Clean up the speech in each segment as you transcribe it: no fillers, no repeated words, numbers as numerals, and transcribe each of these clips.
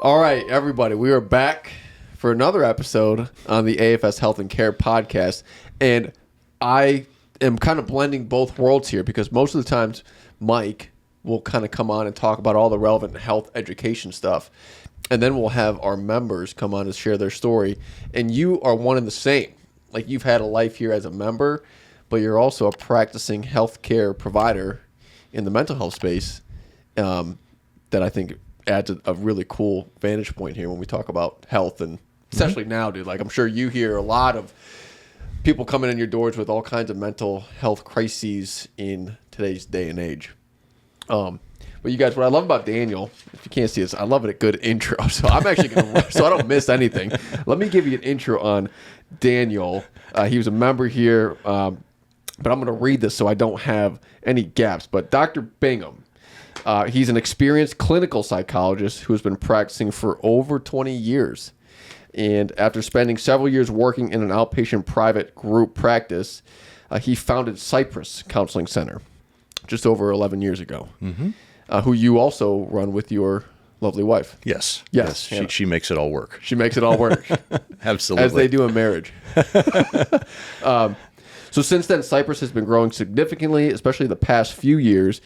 All right, everybody, we are back for another episode on the AFS Health and Care podcast. And I am kind of blending both worlds here because most of the times Mike will kind of come on and talk about all the relevant health education stuff. And then we'll have our members come on and share their story. And you are one and the same. Like, you've had a life here as a member, but you're also a practicing healthcare provider in the mental health space that I think adds a really cool vantage point here when we talk about health. And especially now, dude, like, I'm sure you hear a lot of people coming in your doors with all kinds of mental health crises in today's day and age. But you guys, what I love about Daniel, if you can't see this, I love it a good intro. So I'm actually going to, so I don't miss anything. Let me give you an intro on Daniel. He was a member here, but I'm going to read this so I don't have any gaps. But Dr. Bingham, he's an experienced clinical psychologist who has been practicing for over 20 years. And after spending several years working in an outpatient private group practice, he founded Cypress Counseling Center just over 11 years ago, who you also run with your lovely wife. Yes. She makes it all work. She makes it all work. Absolutely. As they do in marriage. So since then, Cypress has been growing significantly, especially the past few years.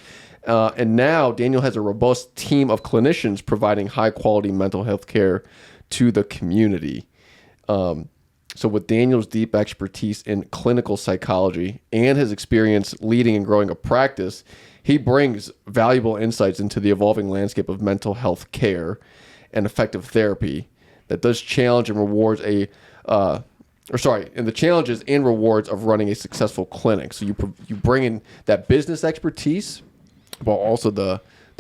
And now Daniel has a robust team of clinicians providing high-quality mental health care to the community. So with Daniel's deep expertise in clinical psychology and his experience leading and growing a practice, he brings valuable insights into the evolving landscape of mental health care and effective therapy that does challenge and rewards and the challenges and rewards of running a successful clinic. So you bring in that business expertise, but also the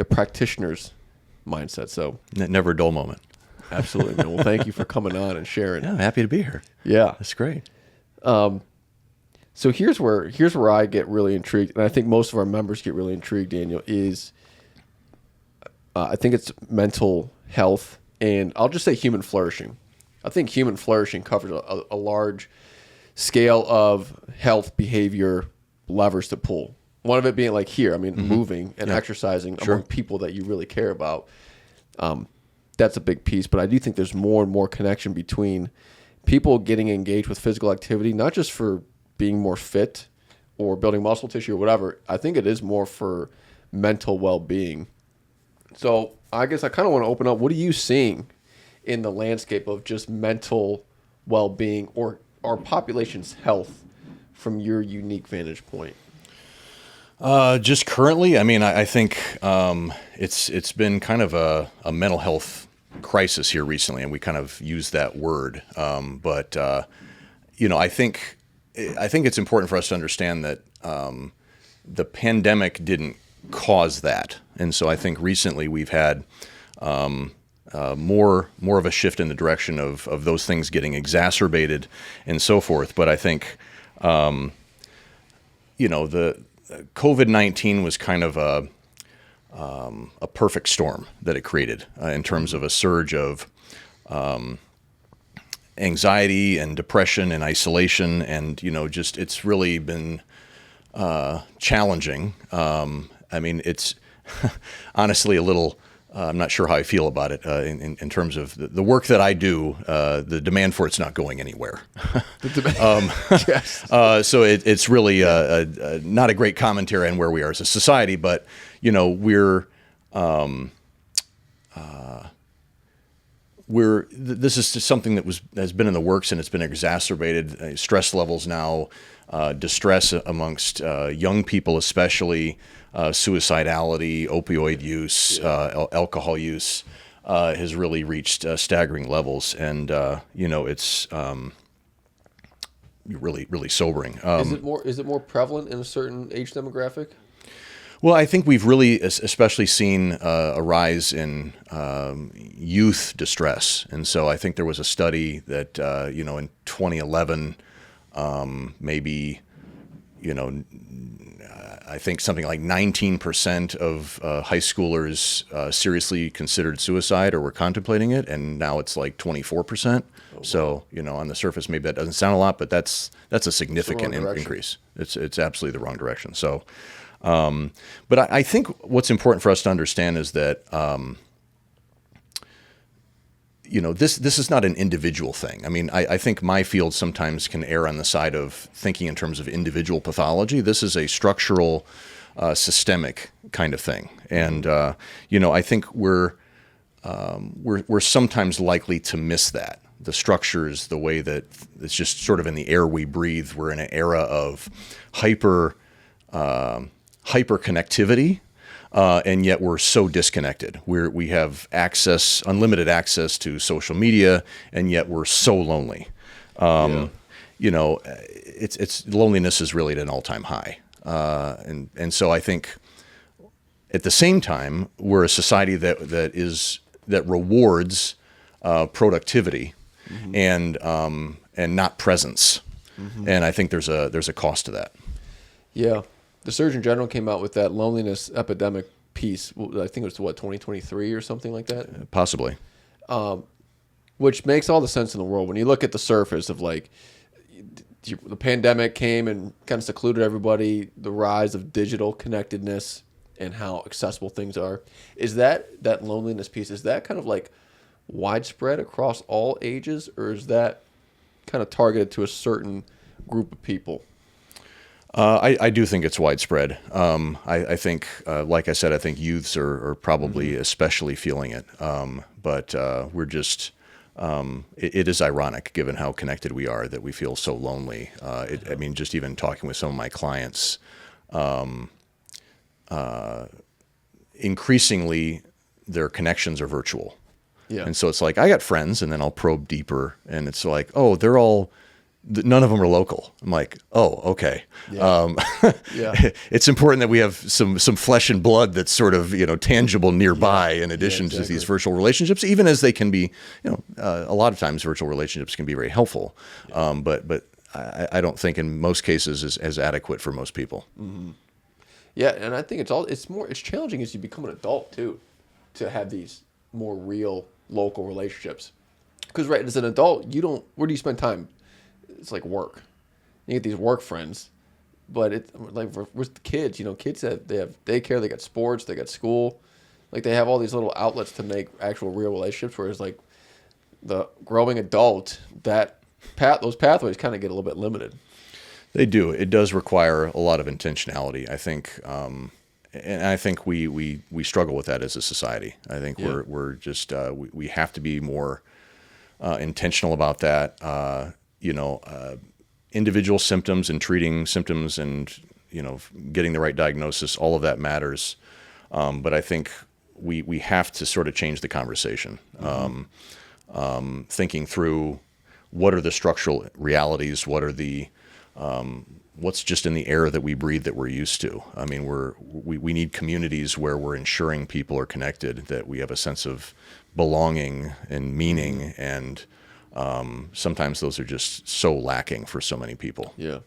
practitioner's mindset. So never a dull moment. Absolutely, man. Well, thank you for coming on and sharing. Yeah, I'm happy to be here. Yeah, that's great. So here's where I get really intrigued, and I think most of our members get really intrigued, Daniel, is I think it's mental health, and I'll just say human flourishing. I think human flourishing covers a large scale of health behavior levers to pull. One of it being like here, I mean, moving and exercising among people that you really care about. That's a big piece, but I do think there's more and more connection between people getting engaged with physical activity, not just for being more fit or building muscle tissue or whatever. I think it is more for mental well-being. So I guess I kind of want to open up. What are you seeing in the landscape of just mental well-being or our population's health from your unique vantage point? Just currently, I mean, I think it's been kind of a mental health crisis here recently, and we kind of use that word. But I think it's important for us to understand that the pandemic didn't cause that, and so I think recently we've had more of a shift in the direction of those things getting exacerbated and so forth. But I think the COVID-19 was kind of a perfect storm that it created in terms of a surge of anxiety and depression and isolation, and it's really been challenging. I mean, it's honestly a little. I'm not sure how I feel about it in terms of the work that I do. The demand for it's not going anywhere. Yes. So it's really not a great commentary on where we are as a society, but this is just something that has been in the works, and it's been exacerbated. Stress levels now, distress amongst young people, especially. Suicidality, opioid use, alcohol use has really reached staggering levels, and it's really, really sobering. Is it more prevalent in a certain age demographic? Well, I think we've really especially seen a rise in youth distress, and so I think there was a study that in 2011, maybe I think something like 19% of high schoolers seriously considered suicide or were contemplating it, and now it's like 24%. Oh, wow. So, on the surface, maybe that doesn't sound a lot, but that's a significant increase. It's absolutely the wrong direction. So, but I think what's important for us to understand is that this is not an individual thing. I mean, I think my field sometimes can err on the side of thinking in terms of individual pathology. This is a structural, systemic kind of thing, and I think we're sometimes likely to miss that. The structures, the way that it's just sort of in the air we breathe. We're in an era of hyper connectivity. And yet we're so disconnected. We have unlimited access to social media, and yet we're so lonely. It's loneliness is really at an all-time high. And so I think at the same time, we're a society that rewards productivity and not presence. And I think there's a cost to that. Yeah. The Surgeon General came out with that loneliness epidemic piece. I think it was 2023 or something like that. Possibly. Which makes all the sense in the world when you look at the surface of like the pandemic came and kind of secluded everybody. The rise of digital connectedness and how accessible things are. Is that loneliness piece? Is that kind of like widespread across all ages, or is that kind of targeted to a certain group of people? I do think it's widespread. I think, like I said, I think youths are probably especially feeling it. But we're just, it is ironic given how connected we are that we feel so lonely. I mean, just even talking with some of my clients, increasingly their connections are virtual. Yeah. And so it's like, I got friends, and then I'll probe deeper, and it's like, oh, none of them are local. I'm like, oh, okay. Yeah. It's important that we have some flesh and blood that's sort of, tangible nearby in addition to these virtual relationships, even as they can be, a lot of times virtual relationships can be very helpful. But I don't think in most cases is adequate for most people. Mm-hmm. Yeah. And I think it's challenging as you become an adult too, to have these more real local relationships. Because as an adult, where do you spend time? It's like work. You get these work friends, but it's like with the kids. Kids they have daycare, they got sports, they got school. Like they have all these little outlets to make actual real relationships. Whereas like the growing adult, those pathways kind of get a little bit limited. They do. It does require a lot of intentionality, I think, and I think we struggle with that as a society. I think we're just we have to be more intentional about that. Individual symptoms and treating symptoms and, getting the right diagnosis, all of that matters. But I think we have to sort of change the conversation, thinking through what are the structural realities, what are what's just in the air that we breathe that we're used to. I mean, we need communities where we're ensuring people are connected, that we have a sense of belonging and meaning, and sometimes those are just so lacking for so many people. Yeah.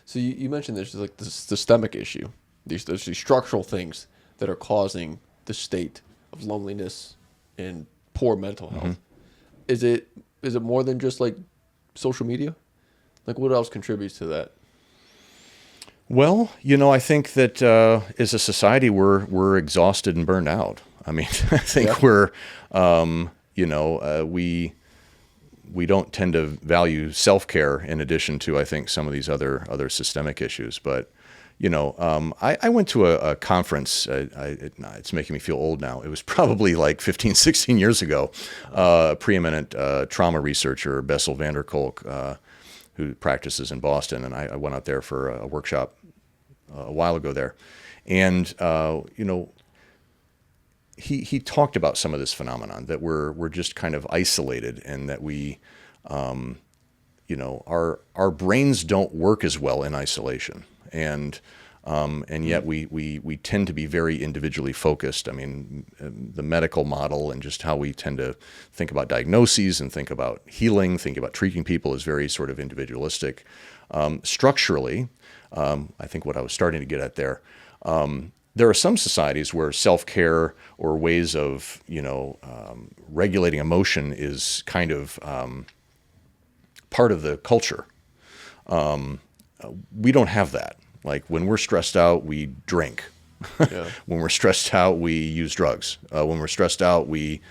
So you mentioned there's like this systemic issue. There's these structural things that are causing the state of loneliness and poor mental health. Is it more than just like social media? Like what else contributes to that? Well, I think that as a society we're exhausted and burned out. I mean, I think we're we don't tend to value self-care in addition to, I think, some of these other systemic issues. But, I went to a conference. It's making me feel old now. It was probably like 15, 16 years ago. A preeminent trauma researcher, Bessel van der Kolk, who practices in Boston. And I went out there for a workshop a while ago there. And, he talked about some of this phenomenon, that we're just kind of isolated, and that we, our brains don't work as well in isolation, and yet we tend to be very individually focused. I mean, the medical model and just how we tend to think about diagnoses and think about healing, think about treating people is very sort of individualistic. Structurally, I think what I was starting to get at there. There are some societies where self-care or ways of, regulating emotion is kind of part of the culture. We don't have that. Like when we're stressed out, we drink. When we're stressed out, we use drugs. When we're stressed out, we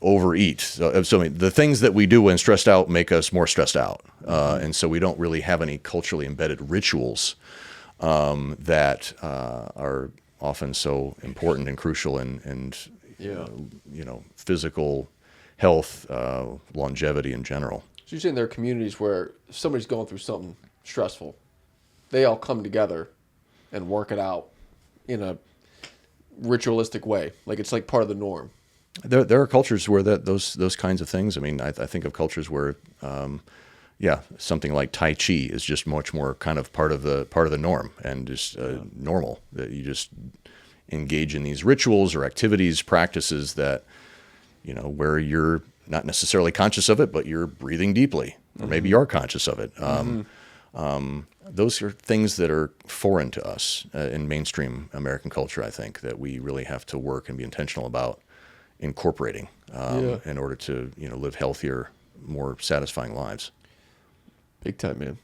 overeat. So the things that we do when stressed out make us more stressed out. And so we don't really have any culturally embedded rituals that are often so important and crucial and physical health, longevity in general. So you're saying there are communities where if somebody's going through something stressful, they all come together and work it out in a ritualistic way. Like it's like part of the norm. There are cultures where those kinds of things. I mean, I think of cultures where, something like Tai Chi is just much more kind of part of the norm and just normal, that you just engage in these rituals or activities, practices that, where you're not necessarily conscious of it, but you're breathing deeply, or maybe you are conscious of it. Those are things that are foreign to us in mainstream American culture. I think that we really have to work and be intentional about incorporating in order to live healthier, more satisfying lives. Big time, man.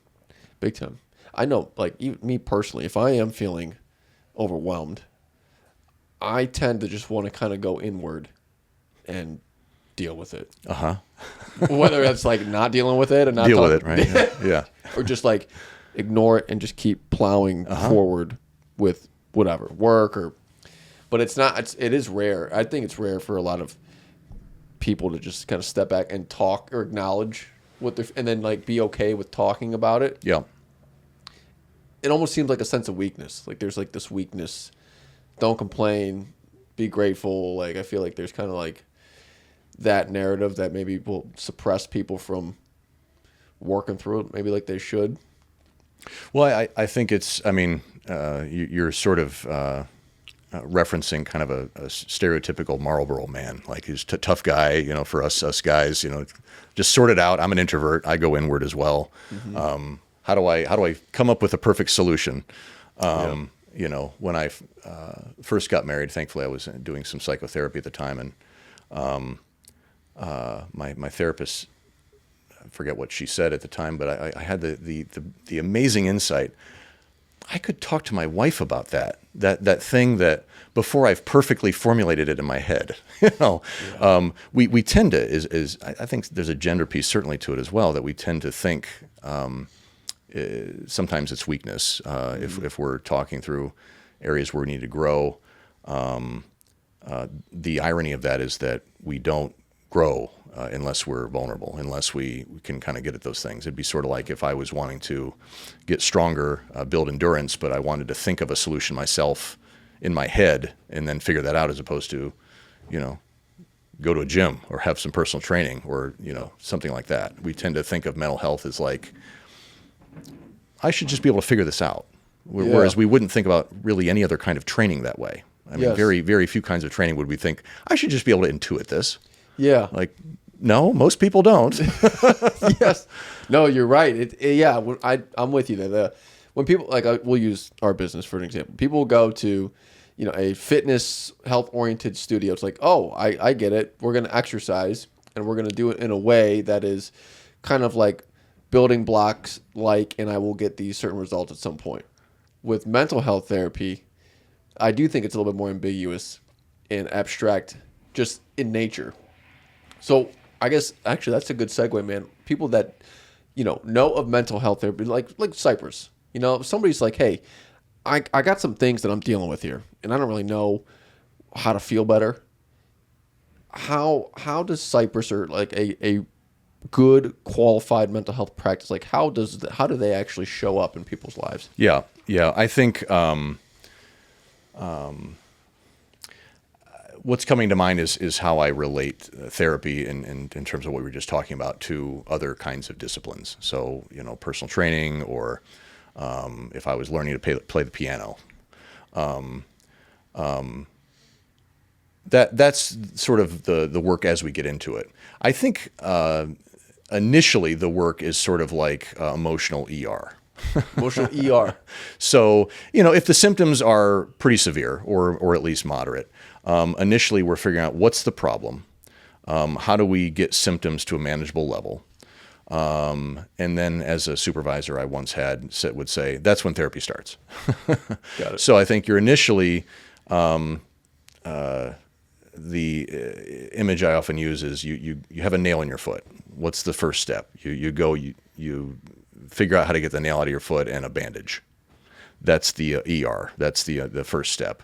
Big time. I know, like even me personally, if I am feeling overwhelmed, I tend to just want to kind of go inward and deal with it. Whether that's like not dealing with it and not deal with it, right? Yeah. Or just like ignore it and just keep plowing forward with whatever work or. But it is rare. I think it's rare for a lot of people to just kind of step back and talk or acknowledge and then like be okay with talking about it. Yeah. It almost seems like a sense of weakness. Like there's like this weakness. Don't complain. Be grateful. Like I feel like there's kind of like that narrative that maybe will suppress people from working through it, maybe like they should. Well, I think you're sort of referencing kind of a stereotypical Marlboro man, like he's a tough guy, for us guys, just sort it out. I'm an introvert. I go inward as well. How do I come up with a perfect solution? When I first got married, thankfully I was doing some psychotherapy at the time, and my therapist, I forget what she said at the time, but I had the amazing insight. I could talk to my wife about that thing that before I've perfectly formulated it in my head. We tend to I think there's a gender piece certainly to it as well, that we tend to think sometimes it's weakness if we're talking through areas where we need to grow. The irony of that is that we don't grow unless we're vulnerable, unless we can kind of get at those things. It'd be sort of like if I was wanting to get stronger, build endurance, but I wanted to think of a solution myself in my head and then figure that out, as opposed to, go to a gym or have some personal training or, something like that. We tend to think of mental health as like, I should just be able to figure this out. Whereas we wouldn't think about really any other kind of training that way. I mean, very, very few kinds of training would we think, I should just be able to intuit this. Yeah. Like, no, most people don't. Yes. No, you're right. I'm with you there. When people, like, we'll use our business for an example. People will go to, a fitness, health-oriented studio. It's like, oh, I get it. We're going to exercise, and we're going to do it in a way that is kind of like building blocks, and I will get these certain results at some point. With mental health therapy, I do think it's a little bit more ambiguous and abstract, just in nature. So I guess actually that's a good segue, man. People that know of mental health therapy, like Cypress. If somebody's like, hey, I got some things that I'm dealing with here, and I don't really know how to feel better. How does Cypress, or like a good qualified mental health practice, like how do they actually show up in people's lives? Yeah. I think what's coming to mind is how I relate therapy in terms of what we were just talking about to other kinds of disciplines. So, personal training, or if I was learning to play the piano. That's sort of the work as we get into it. I think initially the work is sort of like emotional ER. Emotional ER. So, if the symptoms are pretty severe or at least moderate, initially we're figuring out what's the problem, how do we get symptoms to a manageable level, and then as a supervisor I once would say, that's when therapy starts. Got it. So I think you're initially image I often use is you have a nail in your foot. What's the first step? You figure out how to get the nail out of your foot and a bandage. That's the ER. That's the first step.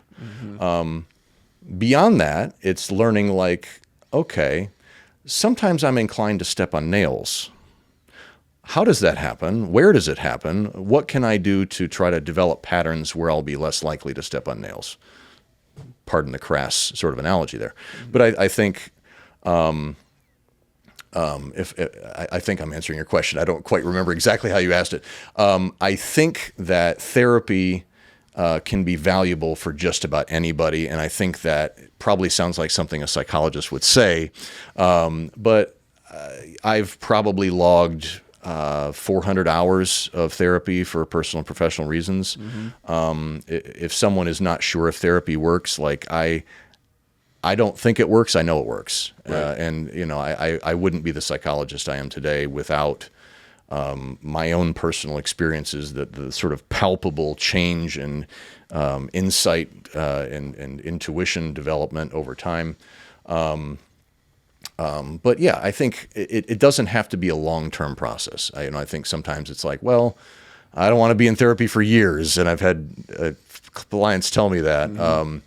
Beyond that, it's learning like, okay, sometimes I'm inclined to step on nails. How does that happen? Where does it happen? What can I do to try to develop patterns where I'll be less likely to step on nails? Pardon the crass sort of analogy there. But I think I think I'm answering your question. I don't quite remember exactly how you asked it. I think that therapy can be valuable for just about anybody, and I think that probably sounds like something a psychologist would say. But I've probably logged 400 hours of therapy for personal and professional reasons. If someone is not sure if therapy works, like I don't think it works. I know it works. Right. And, you know, I wouldn't be the psychologist I am today without my own personal experiences, the sort of palpable change in insight and intuition development over time. But yeah, I think it doesn't have to be a long-term process. I think sometimes it's like, well, I don't want to be in therapy for years. And I've had clients tell me that.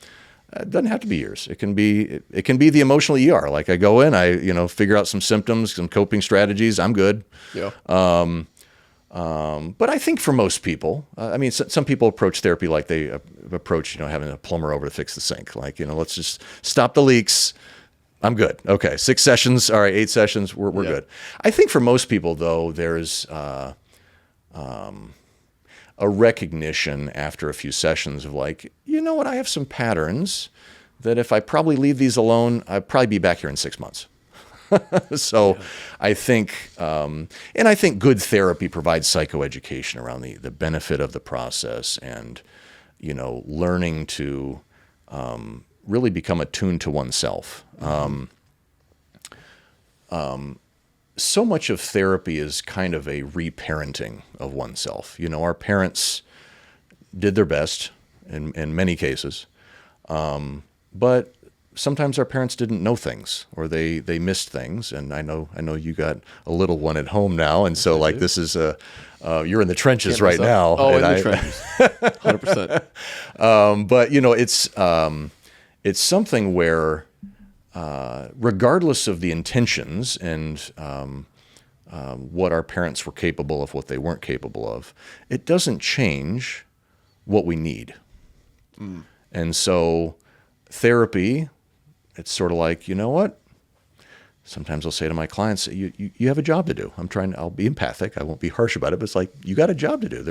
It doesn't have to be years. It can be the emotional ER. Like I go in, I figure out some symptoms, some coping strategies. I'm good. Yeah. But I think for most people, some people approach therapy like they approach having a plumber over to fix the sink. Like let's just stop the leaks. I'm good. Okay, 6 sessions. All right, 8 sessions. We're good. I think for most people though, there's a recognition after a few sessions of like, you know what, I have some patterns that if I probably leave these alone, I'd probably be back here in 6 months. So I think, and I think good therapy provides psychoeducation around the benefit of the process and, learning to really become attuned to oneself. So much of therapy is kind of a reparenting of oneself. Our parents did their best in many cases, but sometimes our parents didn't know things or they missed things. And I know you got a little one at home now, and so like this is you're in the trenches right now. Oh, in the trenches, 100%. But it's something where, regardless of the intentions and what our parents were capable of, what they weren't capable of, it doesn't change what we need. And so therapy, it's sort of like, you know what? Sometimes I'll say to my clients, you have a job to do. I'll be empathic. I won't be harsh about it, but it's like, you got a job to do.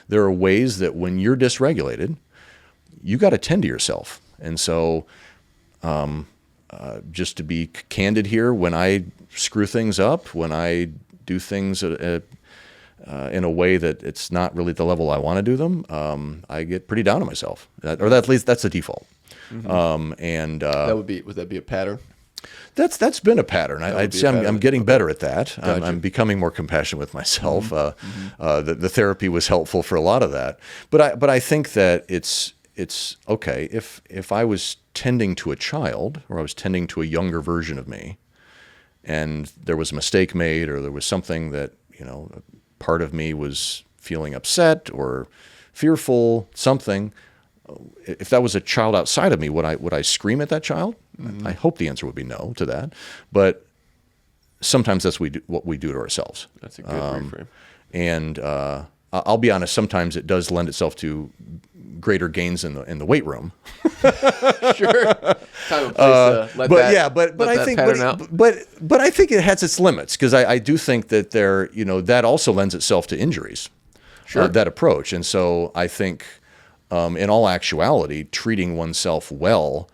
There are ways that when you're dysregulated, you got to tend to yourself. And so, just to be candid here, when I screw things up, when I do things in a way that it's not really the level I want to do them, I get pretty down on myself, or at least that's the default. And would that be a pattern? That's been a pattern. I'd say I'm getting better at that. Gotcha. I'm becoming more compassionate with myself. The therapy was helpful for a lot of that, but I think that it's okay if I was tending to a child or I was tending to a younger version of me, and there was a mistake made or there was something that part of me was feeling upset or fearful, something. If that was a child outside of me, would I scream at that child? I hope the answer would be no to that. But sometimes that's what we do to ourselves. That's a good reframe. And I'll be honest, sometimes it does lend itself to greater gains in the weight room. Sure. Time and place to but I think but I think it has its limits, because I do think that that also lends itself to injuries. Sure. That approach. And so I think in all actuality, treating oneself well,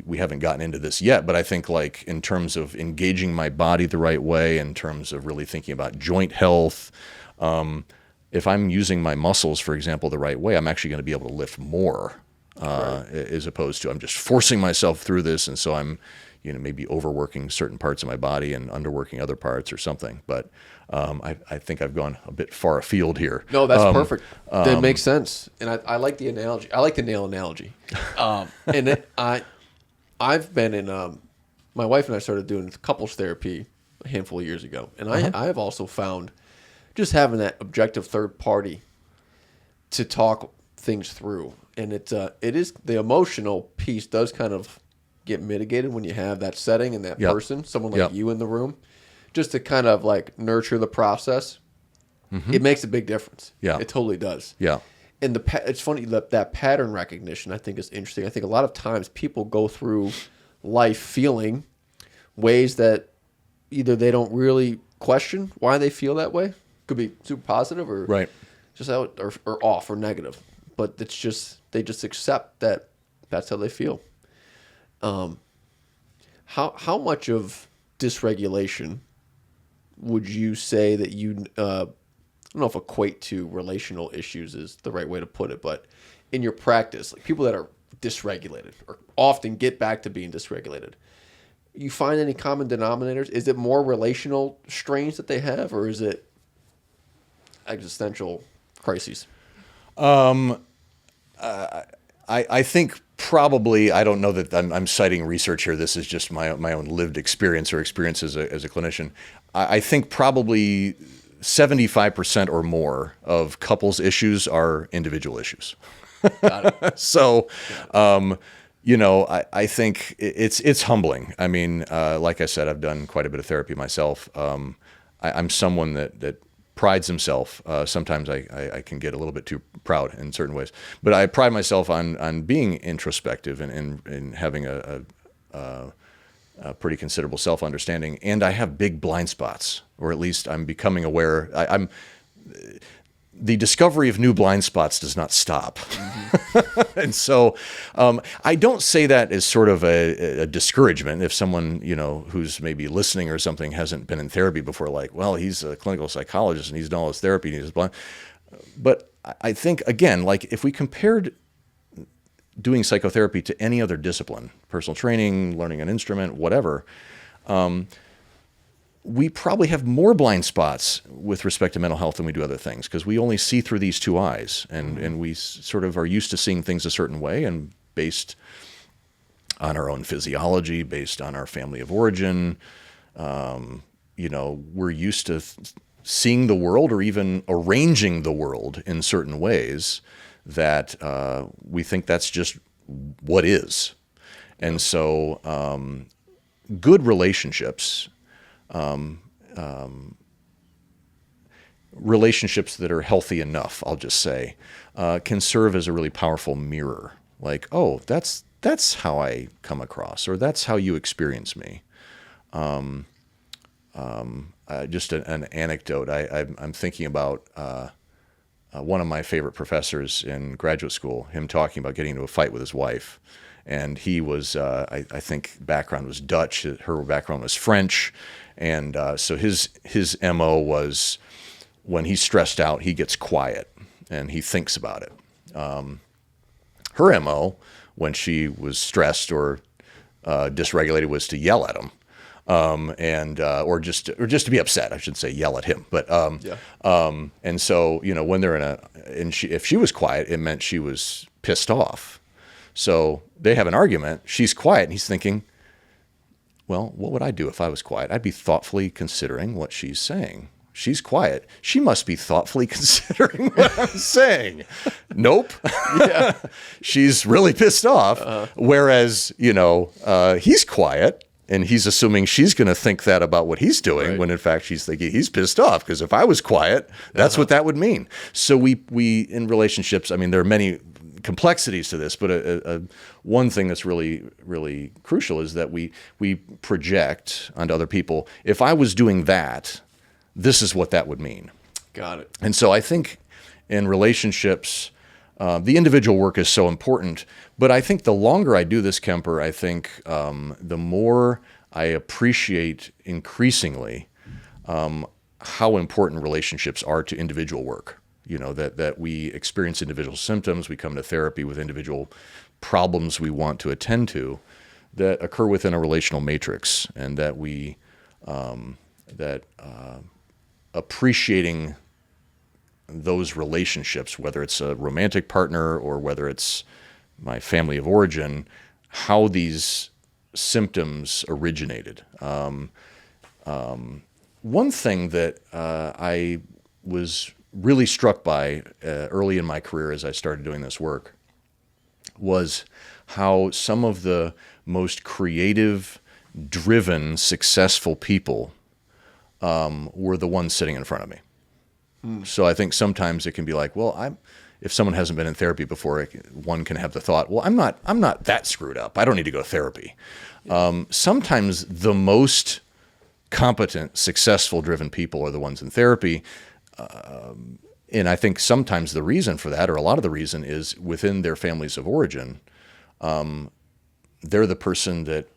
we haven't gotten into this yet, but I think like in terms of engaging my body the right way, in terms of really thinking about joint health, if I'm using my muscles, for example, the right way, I'm actually going to be able to lift more as opposed to I'm just forcing myself through this, and so I'm, maybe overworking certain parts of my body and underworking other parts or something. But I think I've gone a bit far afield here. No, that's perfect. That makes sense, and I like the analogy. I like the nail analogy. I've been in. My wife and I started doing couples therapy a handful of years ago, and I have also found just having that objective third party to talk things through, and it is the emotional piece does kind of get mitigated when you have that setting and that person, someone like you in the room, just to kind of like nurture the process. Mm-hmm. It makes a big difference. Yeah, it totally does. Yeah, and it's funny that pattern recognition I think is interesting. I think a lot of times people go through life feeling ways that either they don't really question why they feel that way. Could be super positive or just out or off or negative, but it's just they just accept that that's how they feel. How much of dysregulation would you say that you I don't know if equate to relational issues is the right way to put it, but in your practice, like people that are dysregulated or often get back to being dysregulated, you find any common denominators? Is it more relational strains that they have, or is it existential crises? I think probably, I don't know that I'm citing research here. This is just my own lived experience or experience as a clinician. I think probably 75% or more of couples issues are individual issues. Got it. So, I think it's humbling. I mean, like I said, I've done quite a bit of therapy myself. I'm someone that prides himself. Sometimes I can get a little bit too proud in certain ways, but I pride myself on being introspective and having a pretty considerable self-understanding. And I have big blind spots, or at least I'm becoming aware. The discovery of new blind spots does not stop. Mm-hmm. And so I don't say that as sort of a discouragement if someone, who's maybe listening or something hasn't been in therapy before, like, well, he's a clinical psychologist and he's done all this therapy and he's blind. But I think, again, like if we compared doing psychotherapy to any other discipline, personal training, learning an instrument, whatever, we probably have more blind spots with respect to mental health than we do other things, because we only see through these two eyes, and we sort of are used to seeing things a certain way, and based on our own physiology, based on our family of origin, we're used to seeing the world or even arranging the world in certain ways that we think that's just what is. And so good relationships, relationships that are healthy enough, I'll just say, can serve as a really powerful mirror. Like, oh, that's how I come across, or that's how you experience me. Just an anecdote. I'm thinking about one of my favorite professors in graduate school, him talking about getting into a fight with his wife. And he was, I think, background was Dutch. Her background was French. And so his MO was when he's stressed out, he gets quiet and he thinks about it. Her MO, when she was stressed or dysregulated, was to yell at him. Or just to be upset. I shouldn't say yell at him, but and so when they're if she was quiet, it meant she was pissed off. So they have an argument. She's quiet, and he's thinking, well, what would I do if I was quiet? I'd be thoughtfully considering what she's saying. She's quiet. She must be thoughtfully considering what I'm saying. Nope. Yeah. She's really pissed off. Whereas, he's quiet. And he's assuming she's going to think that about what he's doing, when in fact she's thinking he's pissed off, because if I was quiet, that's what that would mean. So we in relationships, I mean, there are many complexities to this, but one thing that's really, really crucial is that we project onto other people, if I was doing that, this is what that would mean. Got it. And so I think in relationships, the individual work is so important, but I think the longer I do this, Kemper, I think the more I appreciate increasingly how important relationships are to individual work. that we experience individual symptoms, we come to therapy with individual problems we want to attend to that occur within a relational matrix, and that we appreciating those relationships, whether it's a romantic partner or whether it's my family of origin, how these symptoms originated. One thing that I was really struck by early in my career as I started doing this work was how some of the most creative, driven, successful people were the ones sitting in front of me. So I think sometimes it can be like, well, if someone hasn't been in therapy before, one can have the thought, well, I'm not that screwed up. I don't need to go to therapy. Yeah. Sometimes the most competent, successful, driven people are the ones in therapy. And I think sometimes the reason for that, or a lot of the reason, is within their families of origin, they're the person that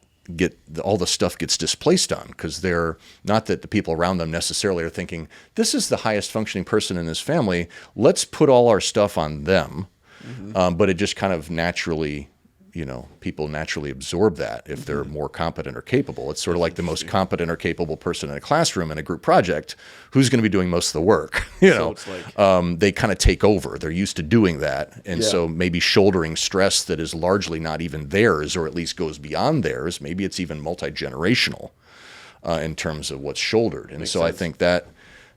all the stuff gets displaced on, because they're not that the people around them necessarily are thinking, this is the highest functioning person in this family, let's put all our stuff on them. Mm-hmm. But it just kind of naturally, people naturally absorb that if they're more competent or capable. It's sort of like the most competent or capable person in a classroom in a group project, who's going to be doing most of the work. It's like, they kind of take over. They're used to doing that. And so maybe shouldering stress that is largely not even theirs, or at least goes beyond theirs. Maybe it's even multi-generational in terms of what's shouldered. And so I think that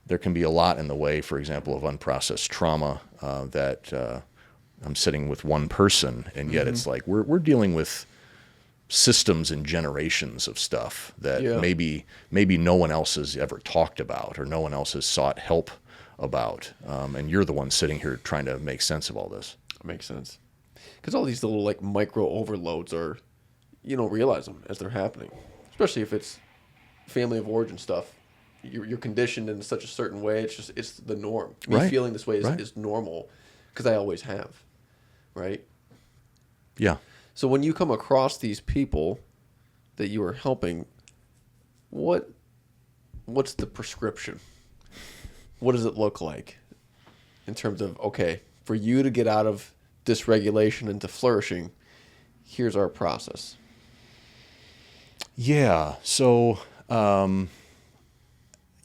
there can be a lot in the way, for example, of unprocessed trauma that I'm sitting with one person, and yet it's like we're dealing with systems and generations of stuff that maybe no one else has ever talked about, or no one else has sought help about. And you're the one sitting here trying to make sense of all this. Makes sense. Because all these little like micro overloads are, you don't realize them as they're happening, especially if it's family of origin stuff. You're conditioned in such a certain way. It's the norm. Me feeling this way is normal, because I always have. Right? Yeah. So when you come across these people that you are helping, what's the prescription? What does it look like in terms of, okay, for you to get out of dysregulation into flourishing, here's our process? Yeah. So,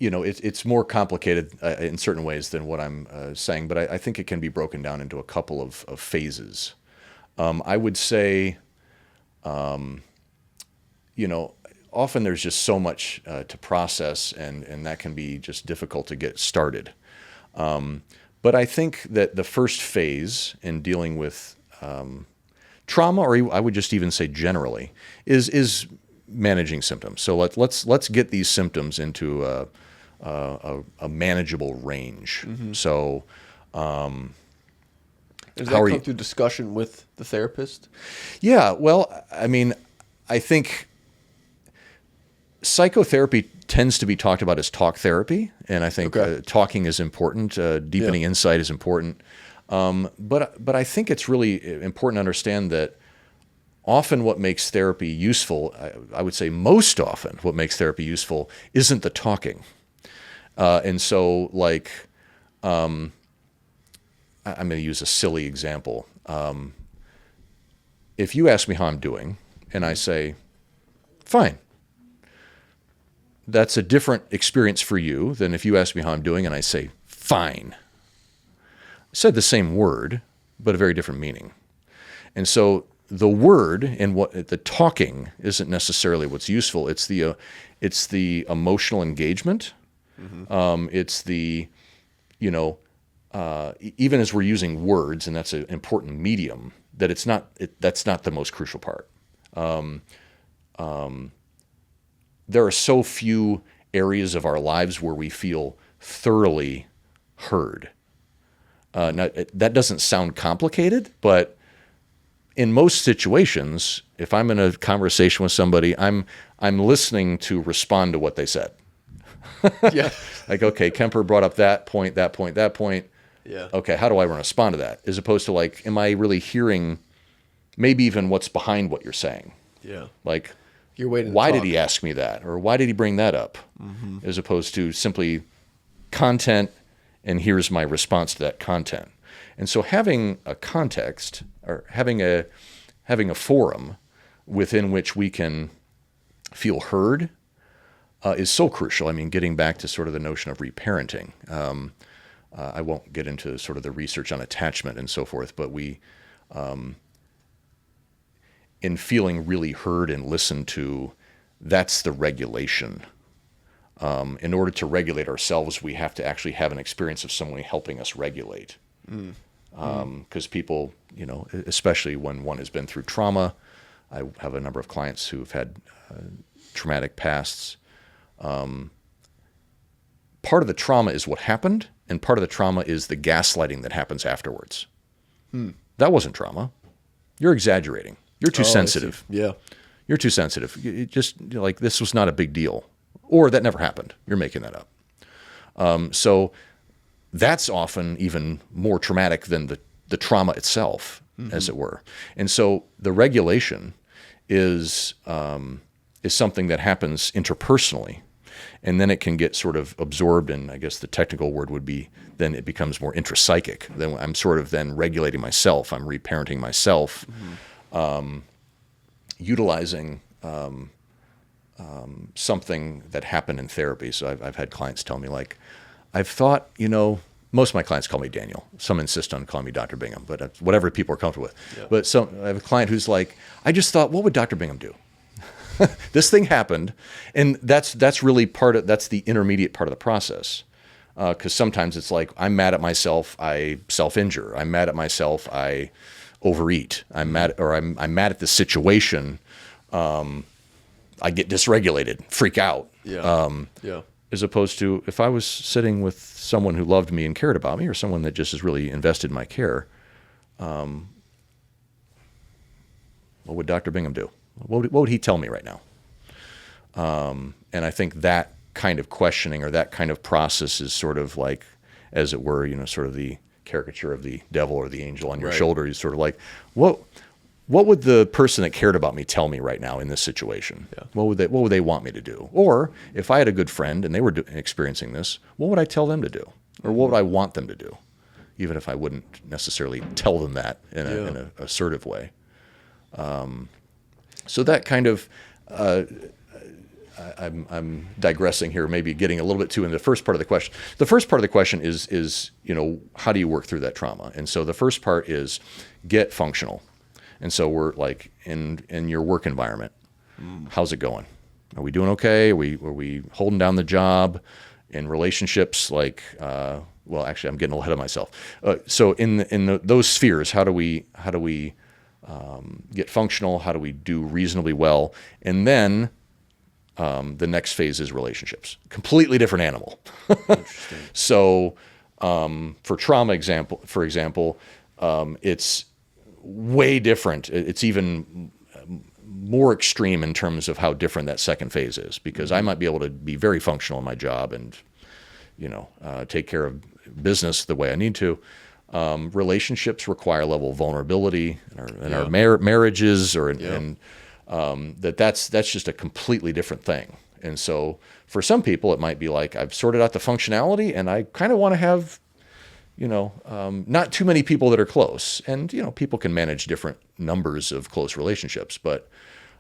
it's more complicated in certain ways than what I'm saying, but I think it can be broken down into a couple of phases. I would say, often there's just so much to process, and that can be just difficult to get started. But I think that the first phase in dealing with trauma, or I would just even say generally, is managing symptoms. So let's get these symptoms into a manageable range. Mm-hmm. So, does that come through discussion with the therapist? Yeah. Well, I mean, I think psychotherapy tends to be talked about as talk therapy, and I think talking is important. Deepening insight is important. But I think it's really important to understand that often what makes therapy useful, I would say most often what makes therapy useful, isn't the talking. And so, like, I'm going to use a silly example. If you ask me how I'm doing, and I say, fine, that's a different experience for you than if you ask me how I'm doing and I say, fine. I said the same word, but a very different meaning. And so the word and what the talking isn't necessarily what's useful. It's the emotional engagement. Mm-hmm. It's the, even as we're using words, and that's an important medium, that's not the most crucial part. There are so few areas of our lives where we feel thoroughly heard. That doesn't sound complicated, but in most situations, if I'm in a conversation with somebody, I'm listening to respond to what they said. Yeah. Like, okay, Kemper brought up that point. Yeah. Okay, how do I respond to that? As opposed to like, am I really hearing maybe even what's behind what you're saying? Yeah. Like, you're waiting. Why did he ask me that? Or why did he bring that up? Mm-hmm. As opposed to simply content and here's my response to that content. And so having a context, or having a forum within which we can feel heard, is so crucial. I mean, getting back to sort of the notion of reparenting. I won't get into sort of the research on attachment and so forth, but in feeling really heard and listened to, that's the regulation. In order to regulate ourselves, we have to actually have an experience of someone helping us regulate. Because people, especially when one has been through trauma, I have a number of clients who have had traumatic pasts. Part of the trauma is what happened, and part of the trauma is the gaslighting that happens afterwards. That wasn't trauma. You're exaggerating. You're too sensitive. Yeah. You're too sensitive. You just like, this was not a big deal. Or that never happened. You're making that up. So that's often even more traumatic than the trauma itself, as it were. And so the regulation is something that happens interpersonally, and then it can get sort of absorbed, and I guess the technical word would be, then it becomes more intrapsychic. Then I'm sort of then regulating myself. I'm reparenting myself, utilizing something that happened in therapy. So I've had clients tell me, like, I've thought, most of my clients call me Daniel. Some insist on calling me Dr. Bingham, but whatever people are comfortable with. Yeah. But I have a client who's like, I just thought, what would Dr. Bingham do? This thing happened, and that's really that's the intermediate part of the process. Because sometimes it's like, I'm mad at myself, I self-injure. I'm mad at myself, I overeat. I'm mad at the situation. I get dysregulated, freak out. Yeah. As opposed to if I was sitting with someone who loved me and cared about me, or someone that just is really invested in my care, what would Dr. Bingham do? What would he tell me right now? And I think that kind of questioning, or that kind of process, is sort of like, as it were, sort of the caricature of the devil or the angel on your shoulder. He's sort of like, what would the person that cared about me tell me right now in this situation? Yeah. What would they want me to do? Or if I had a good friend and they were experiencing this, what would I tell them to do? Or what would I want them to do? Even if I wouldn't necessarily tell them that in an assertive way. So that kind of, I'm digressing here, maybe getting a little bit too into the first part of the question. The first part of the question is how do you work through that trauma? And so the first part is get functional. And so we're like, in your work environment, how's it going? Are we doing okay? Are we holding down the job? In relationships, like, well, actually, I'm getting a little ahead of myself. So in those spheres, how do we get functional? How do we do reasonably well? And then the next phase is relationships. Completely different animal. Interesting. So for trauma, for example, it's way different. It's even more extreme in terms of how different that second phase is, because I might be able to be very functional in my job and take care of business the way I need to. Relationships require a level of vulnerability in our marriages, and that's just a completely different thing. And so for some people, it might be like, I've sorted out the functionality, and I kind of want to have, not too many people that are close. And, people can manage different numbers of close relationships. But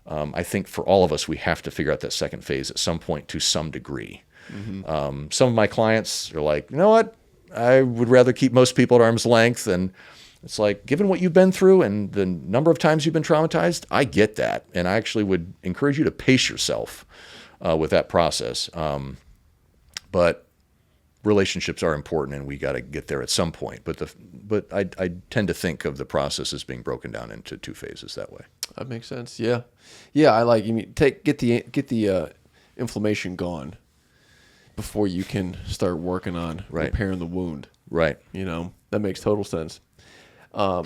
I think for all of us, we have to figure out that second phase at some point to some degree. Mm-hmm. Some of my clients are like, you know what? I would rather keep most people at arm's length. And it's like, given what you've been through and the number of times you've been traumatized, I get that. And I actually would encourage you to pace yourself with that process. But relationships are important, and we got to get there at some point. But I tend to think of the process as being broken down into two phases that way. That makes sense. Yeah. I like, get the inflammation gone before you can start working on repairing the wound. Right. That makes total sense. I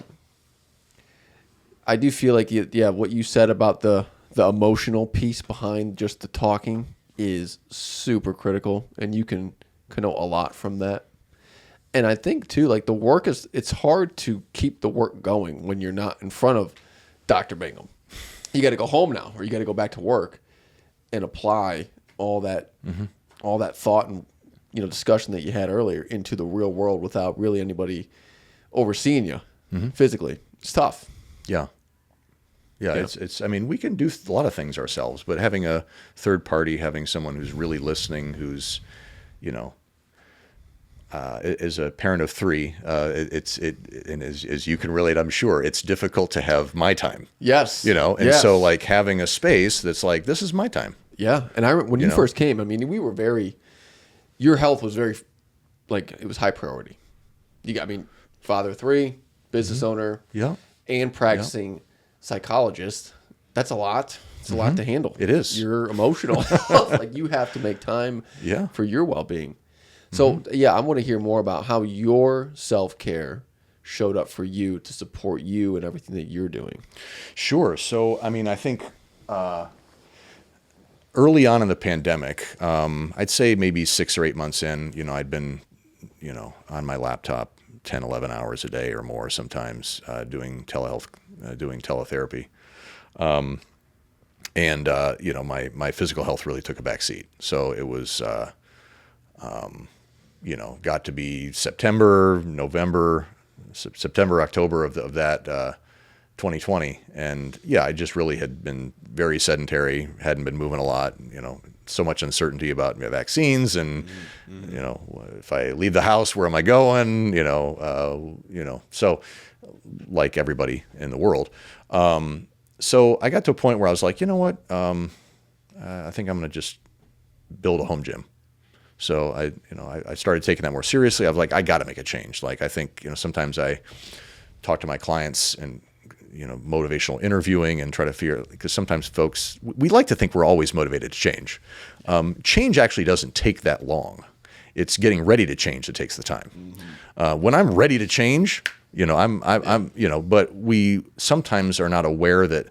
do feel like, what you said about the emotional piece behind just the talking is super critical, and you can connote a lot from that. And I think too, like, the work it's hard to keep the work going when you're not in front of Dr. Bingham. You got to go home now, or you got to go back to work and apply all that, all that thought and, discussion that you had earlier into the real world without really anybody overseeing you physically. It's tough. Yeah. Yeah, it's. I mean, we can do a lot of things ourselves, but having a third party, having someone who's really listening, who's, as a parent of three, and as you can relate, I'm sure, it's difficult to have my time. Yes. And so like having a space that's like, this is my time. Yeah, and when you first came, I mean, we were your health was very, like, it was high priority. Father of three, business owner, and practicing psychologist. That's a lot. It's a lot to handle. It is. Your emotional health. Like, you have to make time for your well-being. So, I want to hear more about how your self-care showed up for you to support you and everything that you're doing. Sure. So, I mean, I think early on in the pandemic, I'd say maybe 6 or 8 months in, I'd been, on my laptop 10, 11 hours a day or more sometimes doing telehealth, doing teletherapy. My physical health really took a back seat. So it was, got to be September, October of that 2020. And I just really had been very sedentary, hadn't been moving a lot, so much uncertainty about vaccines and, if I leave the house, where am I going? So like everybody in the world. So I got to a point where I was like, you know what? I think I'm going to just build a home gym. So I started taking that more seriously. I was like, I got to make a change. Like, I think, sometimes I talk to my clients and, motivational interviewing and try to figure, because sometimes folks, we like to think we're always motivated to change. Change actually doesn't take that long. It's getting ready to change that takes the time. When I'm ready to change, but we sometimes are not aware that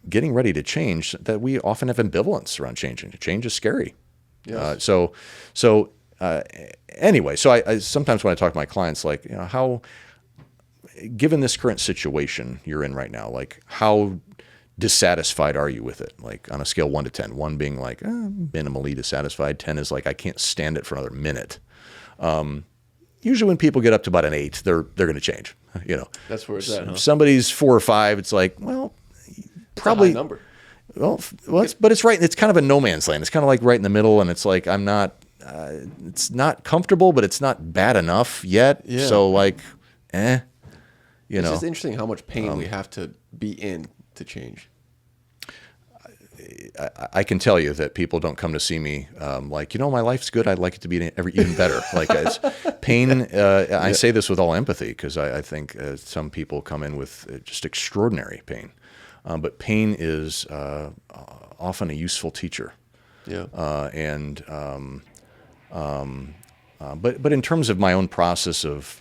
getting ready to change, that we often have ambivalence around changing. Change is scary. Yes. Anyway, so I sometimes when I talk to my clients, like, how, given this current situation you're in right now, like, how dissatisfied are you with it? Like, on a scale 1 to 10, 1 being like minimally dissatisfied, 10 is like, I can't stand it for another minute. Usually when people get up to about an 8, they're going to change. That's where it's at. Huh? If somebody's 4 or 5, it's like, well, probably it's a high number. But it's right. It's kind of a no man's land. It's kind of like right in the middle, and it's like, I'm not. It's not comfortable, but it's not bad enough yet. Yeah. So like, It's just interesting how much pain we have to be in to change. I can tell you that people don't come to see me like, my life's good. I'd like it to be even better. Like, it's pain. I say this with all empathy, because I think some people come in with just extraordinary pain. But pain is often a useful teacher. Yeah. But in terms of my own process of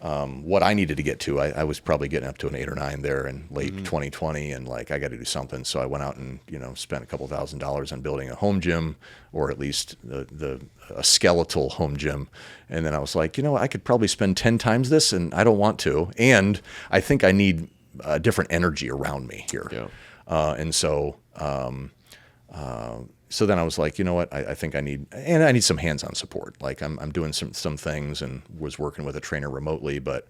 what I needed to get to, I was probably getting up to an 8 or 9 there in late 2020, and like, I got to do something. So I went out and spent a couple $1,000s on building a home gym, or at least a skeletal home gym. And then I was like, I could probably spend 10 times this, and I don't want to. And I think I need different energy around me here. Yeah. So then I was like, you know what? I think I need some hands-on support. Like, I'm doing some things, and was working with a trainer remotely, but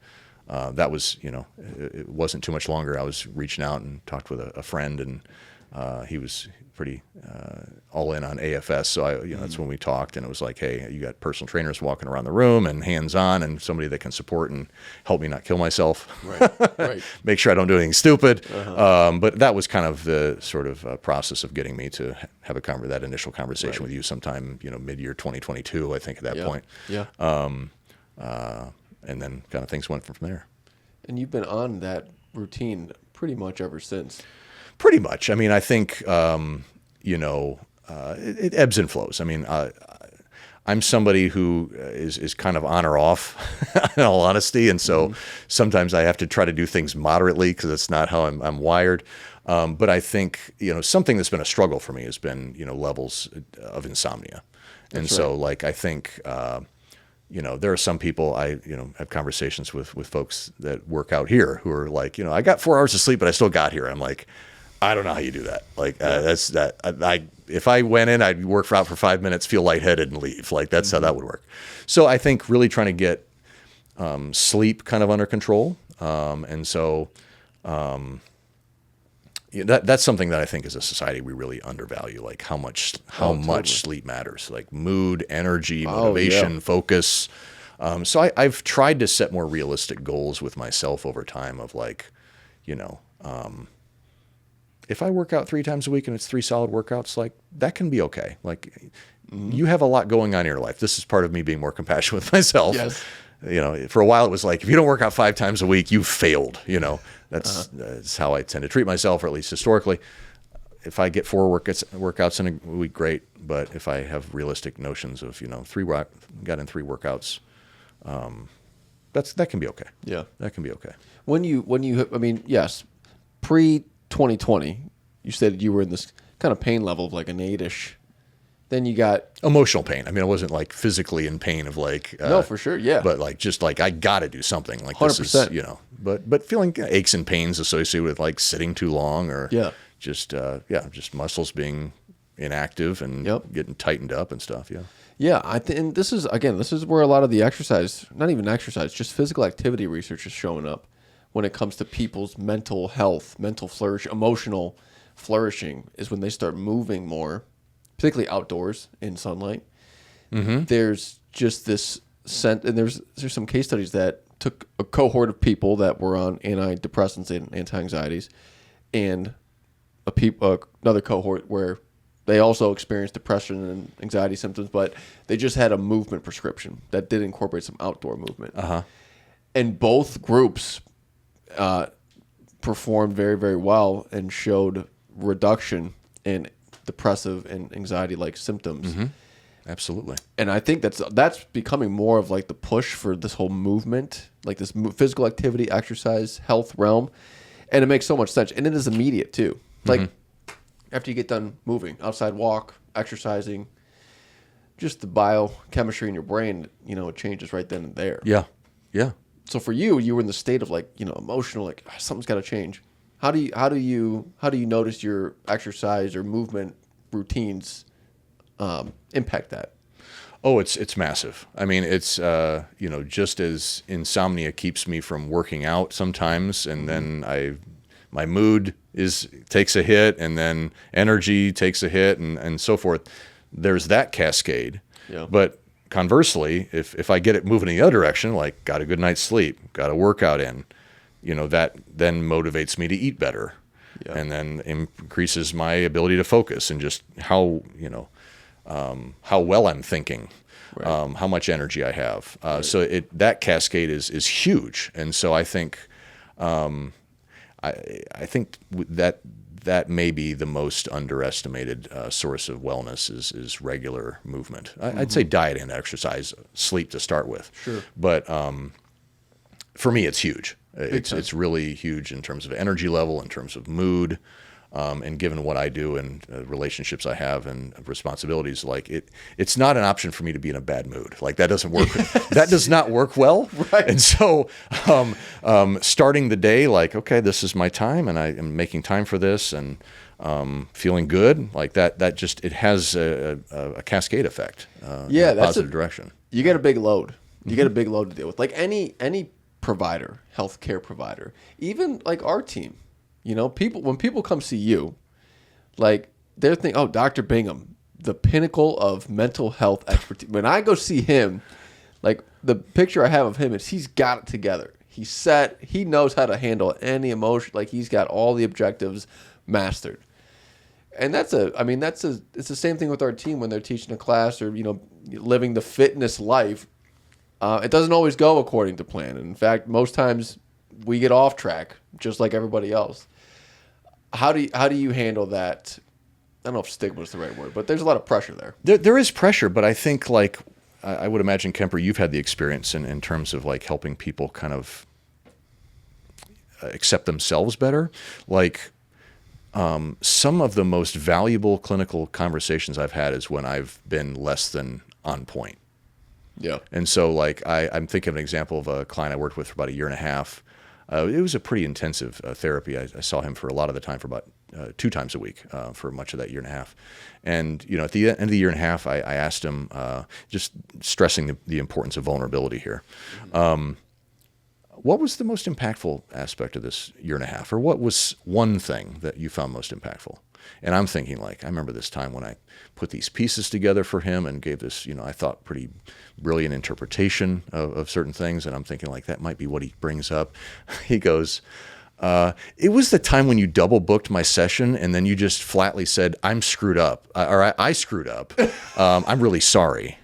that was, it wasn't too much longer. I was reaching out and talked with a friend, and he was pretty all in on AFS. So that's when we talked, and it was like, hey, you got personal trainers walking around the room and hands-on, and somebody that can support and help me not kill myself. Right. Make sure I don't do anything stupid. But that was kind of the sort of process of getting me to have that initial conversation with you sometime, mid-year 2022, I think, at that point. Yeah. And then kind of things went from there. And you've been on that routine pretty much ever since. Pretty much. I mean, I think, it ebbs and flows. I mean, I'm somebody who is kind of on or off, in all honesty. And so sometimes I have to try to do things moderately, because it's not how I'm wired. But I think, something that's been a struggle for me has been, levels of insomnia. And so, like, I think, there are some people I, have conversations with folks that work out here who are like, I got 4 hours of sleep, but I still got here. I'm like, I don't know how you do that. Like, if I went in, I'd work out for 5 minutes, feel lightheaded, and leave. Like that's how that would work. So I think really trying to get sleep kind of under control, and so that's something that I think as a society we really undervalue, like how much sleep matters, like mood, energy, motivation, focus. So I've tried to set more realistic goals with myself over time of like, if I work out 3 times a week and it's 3 solid workouts, like that can be okay. Like you have a lot going on in your life. This is part of me being more compassionate with myself. Yes. For a while it was like, if you don't work out 5 times a week, you failed. That's how I tend to treat myself, or at least historically. If I get 4 workouts in a week, great. But if I have realistic notions of, got in 3 workouts, that can be okay. Yeah. That can be okay. Yes, pre-2020, you said you were in this kind of pain level of like an 8-ish. Then you got emotional pain. I mean, I wasn't like physically in pain of like no, for sure, yeah. But like just like I got to do something. Like 100%. This is but feeling aches and pains associated with like sitting too long or just muscles being inactive and getting tightened up and stuff. Yeah. Yeah, and this is where a lot of the exercise, not even exercise, just physical activity research is showing up when it comes to people's mental health, mental flourish, emotional flourishing is when they start moving more, particularly outdoors in sunlight. Mm-hmm. There's just this sense, and there's some case studies that took a cohort of people that were on antidepressants and anti-anxieties, and another cohort where they also experienced depression and anxiety symptoms, but they just had a movement prescription that did incorporate some outdoor movement. Uh-huh. And both groups performed very, very well and showed reduction in depressive and anxiety-like symptoms. Mm-hmm. Absolutely. And I think that's becoming more of like the push for this whole movement, like this physical activity, exercise, health realm. And it makes so much sense. And it is immediate too. Like after you get done moving, outside walk, exercising, just the biochemistry in your brain, it changes right then and there. Yeah. Yeah. So for you were in the state of like, emotional, like something's got to change. How do you notice your exercise or movement routines impact that? Oh, it's massive. I mean, it's just as insomnia keeps me from working out sometimes, and then my mood takes a hit, and then energy takes a hit, and so forth. There's that cascade. Yeah. But conversely, if I get it moving in the other direction, like got a good night's sleep, got a workout in, that then motivates me to eat better, and then increases my ability to focus and just how well I'm thinking, right. How much energy I have. Right. So that cascade is huge, and so I think I think that may be the most underestimated source of wellness is regular movement. I'd say diet and exercise, sleep to start with. Sure. But for me, it's huge. It's really huge in terms of energy level, in terms of mood, and given what I do and relationships I have and responsibilities, like it's not an option for me to be in a bad mood. Like that doesn't work. That does not work well. Right. And so starting the day, like, okay, this is my time and I am making time for this and feeling good, like that just, it has a cascade effect in a positive direction. You get a big load. You get a big load to deal with. Like any provider, healthcare provider, even like our team. When people come see you, like they're thinking, oh, Dr. Bingham, the pinnacle of mental health expertise. When I go see him, like the picture I have of him is he's got it together. He's set. He knows how to handle any emotion. Like he's got all the objectives mastered. And it's the same thing with our team when they're teaching a class or, living the fitness life. It doesn't always go according to plan. In fact, most times we get off track just like everybody else. How do you handle that? I don't know if stigma is the right word, but there's a lot of pressure there. There is pressure, but I think like I would imagine, Kemper, you've had the experience in terms of like helping people kind of accept themselves better. Like some of the most valuable clinical conversations I've had is when I've been less than on point. Yeah. And so like I'm thinking of an example of a client I worked with for about a year and a half. It was a pretty intensive therapy. I saw him for a lot of the time, for about 2 times a week for much of that year and a half. And at the end of the year and a half, I asked him, just stressing the importance of vulnerability here. What was the most impactful aspect of this year and a half, or what was one thing that you found most impactful? And I'm thinking, like, I remember this time when I put these pieces together for him and gave this, I thought pretty brilliant interpretation of certain things. And I'm thinking, like, that might be what he brings up. He goes, it was the time when you double booked my session and then you just flatly said, I'm screwed up, or I screwed up. I'm really sorry.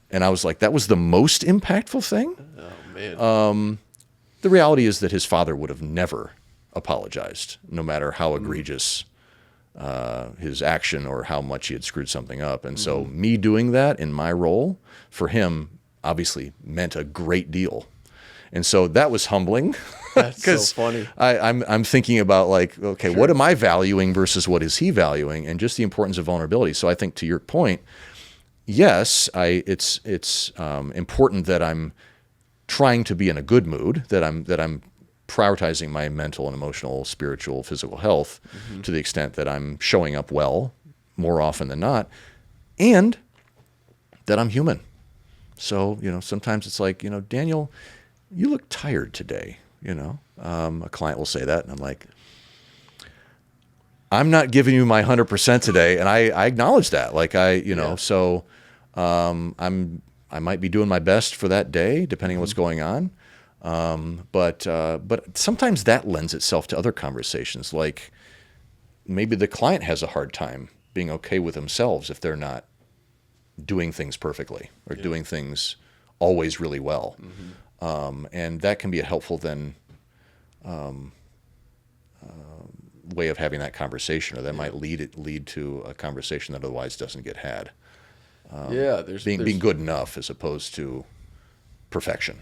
And I was like, that was the most impactful thing? Oh, man. The reality is that his father would have never apologized, no matter how egregious his action or how much he had screwed something up. And so me doing that in my role for him obviously meant a great deal. And so that was humbling. That's so funny. I'm thinking about, like, okay, Sure. what am I valuing versus what is he valuing, and just the importance of vulnerability. So I think, to your point, yes, it's important that I'm trying to be in a good mood, that I'm prioritizing my mental and emotional, spiritual, physical health to the extent that I'm showing up well more often than not, and that I'm human. So, sometimes it's like, Daniel, you look tired today. A client will say that, and I'm like, I'm not giving you my 100% today, and I acknowledge that. Like, so I might be doing my best for that day, depending on what's going on. But sometimes that lends itself to other conversations. Like, maybe the client has a hard time being okay with themselves if they're not doing things perfectly or doing things always really well. And that can be a helpful then way of having that conversation, or that might lead to a conversation that otherwise doesn't get had. There's Being good enough as opposed to perfection.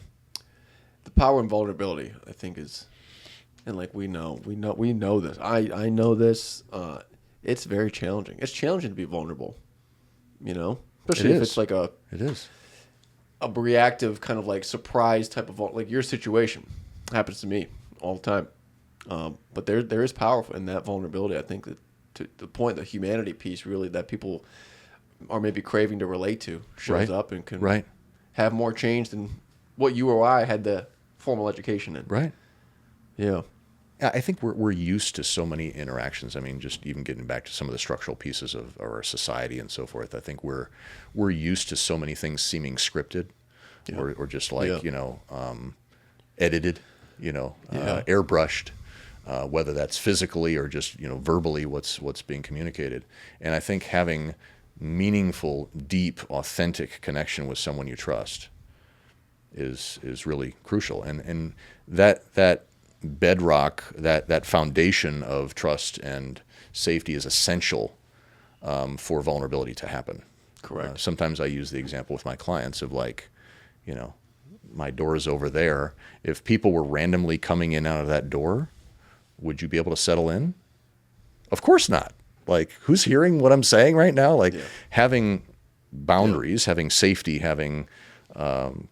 the power and vulnerability, I think, is, and like we know this. I know this. It's very challenging. It's challenging to be vulnerable, especially if it's like It is. a reactive kind of like surprise type of, like your situation happens to me all the time. But there is power in that vulnerability. I think that to the point, the humanity piece really that people are maybe craving to relate to shows up and can have more change than what you or I had the formal education in. Right. Yeah. I think we're used to so many interactions. I mean, just even getting back to some of the structural pieces of our society and so forth. I think we're used to so many things seeming scripted, or just like edited, airbrushed, whether that's physically or just verbally what's being communicated. And I think having meaningful, deep, authentic connection with someone you trust is really crucial. And that bedrock, that foundation of trust and safety is essential for vulnerability to happen. Correct. Sometimes I use the example with my clients of, like, my door is over there. If people were randomly coming in out of that door, would you be able to settle in? Of course not. Like, who's hearing what I'm saying right now? Like, having boundaries, having safety, having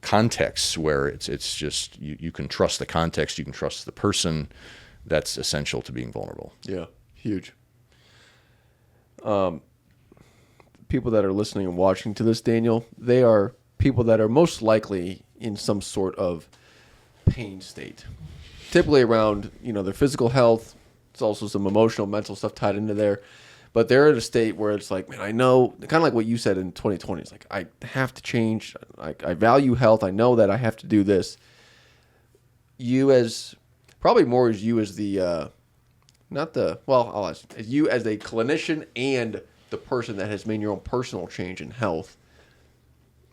contexts where it's just you can trust the context, you can trust the person. That's essential to being vulnerable. Yeah, huge. People that are listening and watching to this, Daniel, they are people that are most likely in some sort of pain state, typically around their physical health. It's also some emotional, mental stuff tied into there. But they're in a state where it's like, man, I know, kind of like what you said in 2020. It's like, I have to change. I value health. I know that I have to do this. You as, probably more as you as the, I'll ask, as you as a clinician and the person that has made your own personal change in health,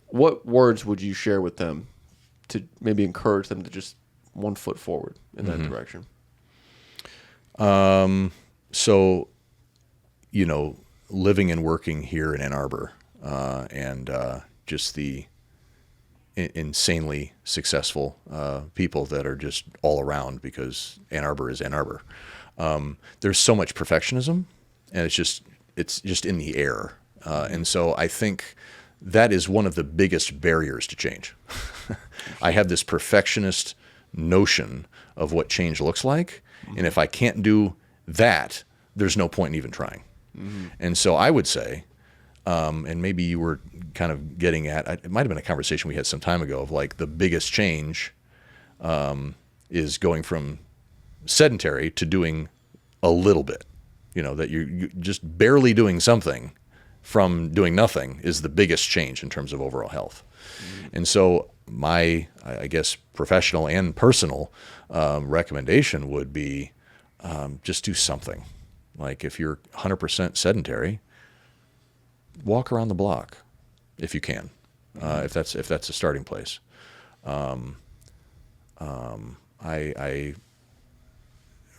what words would you share with them to maybe encourage them to just one foot forward in that direction? So, living and working here in Ann Arbor, and just the insanely successful people that are just all around, because Ann Arbor is Ann Arbor. There's so much perfectionism, and it's just in the air. And so I think that is one of the biggest barriers to change. I have this perfectionist notion of what change looks like. And if I can't do that, there's no point in even trying. And so I would say, and maybe you were kind of getting at, it might have been a conversation we had some time ago of like the biggest change is going from sedentary to doing a little bit, that you're just barely doing something from doing nothing is the biggest change in terms of overall health. And so my, I guess, professional and personal recommendation would be just do something. Like if you're 100% sedentary, walk around the block if you can, if that's a starting place. I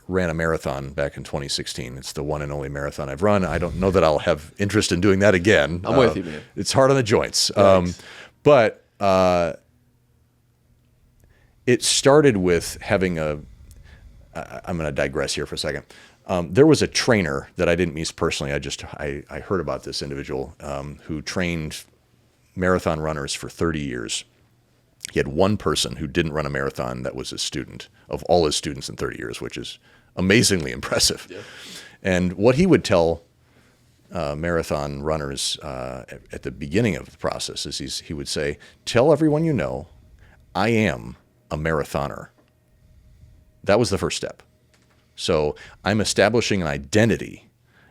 ran a marathon back in 2016. It's the one and only marathon I've run. I don't know that I'll have interest in doing that again. I'm with you, man. It's hard on the joints. But it started with having I'm going to digress here for a second. There was a trainer that I didn't meet personally. I heard about this individual who trained marathon runners for 30 years. He had one person who didn't run a marathon that was a student of all his students in 30 years, which is amazingly impressive. Yeah. And what he would tell marathon runners at the beginning of the process is he would say, tell everyone you know, I am a marathoner. That was the first step. So I'm establishing an identity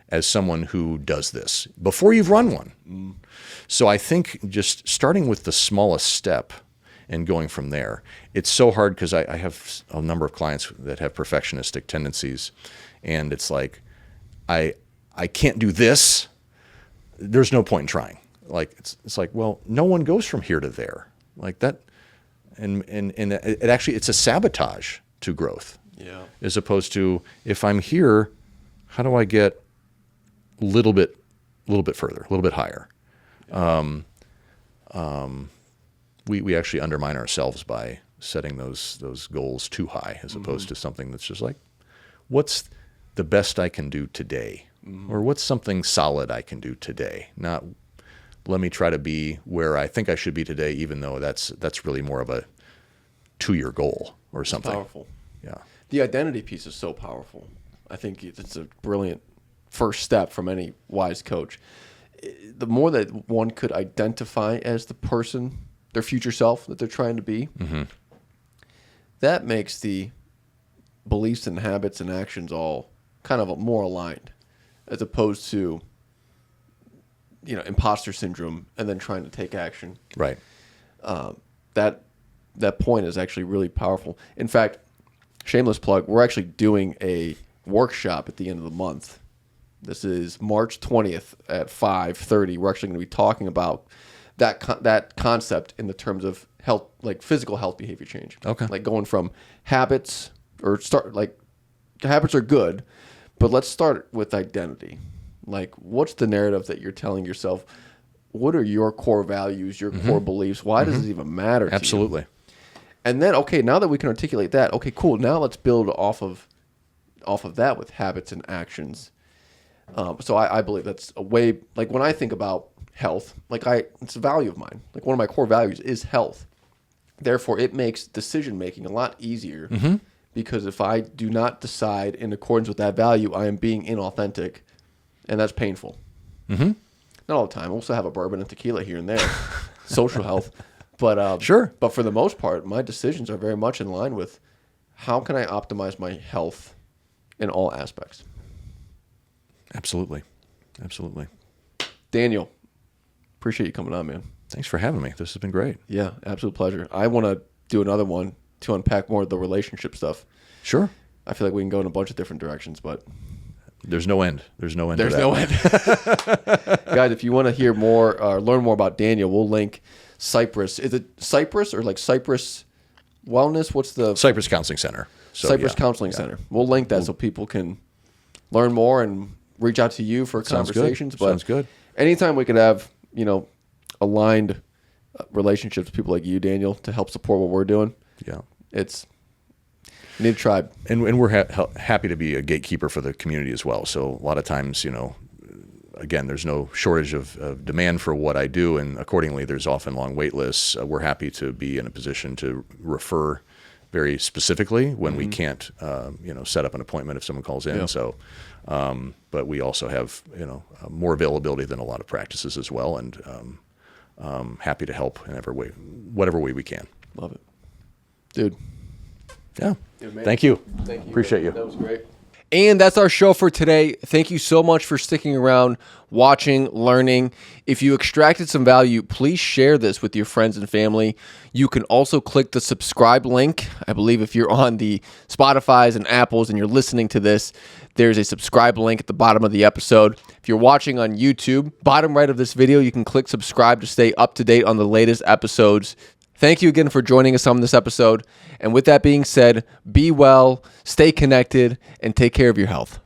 as someone who does this before you've run one. So I think just starting with the smallest step and going from there. It's so hard because I have a number of clients that have perfectionistic tendencies, and it's like, I can't do this. There's no point in trying. Like it's like, well, no one goes from here to there like that, and it actually it's a sabotage to growth. Yeah. As opposed to if I'm here, how do I get a little bit further, a little bit higher? Yeah. We actually undermine ourselves by setting those goals too high, as opposed to something that's just like, what's the best I can do today? Or what's something solid I can do today? Not let me try to be where I think I should be today, even though that's really more of a 2-year goal or something. It's powerful. Yeah. The identity piece is so powerful. I think it's a brilliant first step from any wise coach. The more that one could identify as the person, their future self that they're trying to be, that makes the beliefs and habits and actions all kind of more aligned, as opposed to, imposter syndrome and then trying to take action. Right. That point is actually really powerful. In fact, shameless plug, we're actually doing a workshop at the end of the month. This is March 20th at 5:30. We're actually going to be talking about that concept in the terms of health, like physical health behavior change. Okay. Like going from habits habits are good, but let's start with identity. Like, what's the narrative that you're telling yourself? What are your core values, your core beliefs? Why does it even matter to you? Absolutely. And then, okay, now that we can articulate that, okay, cool. Now let's build off of that with habits and actions. So I believe that's a way, like when I think about health, it's a value of mine. Like one of my core values is health. Therefore, it makes decision making a lot easier because if I do not decide in accordance with that value, I am being inauthentic, and that's painful. Not all the time. I also have a bourbon and tequila here and there, social health. But sure. But for the most part, my decisions are very much in line with how can I optimize my health in all aspects. Absolutely. Daniel, appreciate you coming on, man. Thanks for having me. This has been great. Yeah, absolute pleasure. I want to do another one to unpack more of the relationship stuff. Sure. I feel like we can go in a bunch of different directions, but there's no end. There's no end. There's no end. Guys, if you want to hear more or learn more about Daniel, we'll link Cypress. Is it Cypress or like Cypress Wellness? What's the Cypress Counseling Center? Cypress Counseling Center. We'll link that so people can learn more and reach out to you for conversations. But sounds good. Anytime we could have, aligned relationships with people like you, Daniel, to help support what we're doing. Yeah. You need a tribe. And we're happy to be a gatekeeper for the community as well. So a lot of times, again, there's no shortage of demand for what I do, and accordingly, there's often long wait lists. We're happy to be in a position to refer very specifically when we can't, set up an appointment if someone calls in. Yeah. So, but we also have, more availability than a lot of practices as well. And happy to help in whatever way we can. Love it. Dude. Yeah. Thank you. Appreciate you. That was great. And that's our show for today. Thank you so much for sticking around, watching, learning. If you extracted some value, please share this with your friends and family. You can also click the subscribe link. I believe if you're on the Spotifys and Apples and you're listening to this, there's a subscribe link at the bottom of the episode. If you're watching on YouTube, bottom right of this video, you can click subscribe to stay up to date on the latest episodes. Thank you again for joining us on this episode. And with that being said, be well, stay connected, and take care of your health.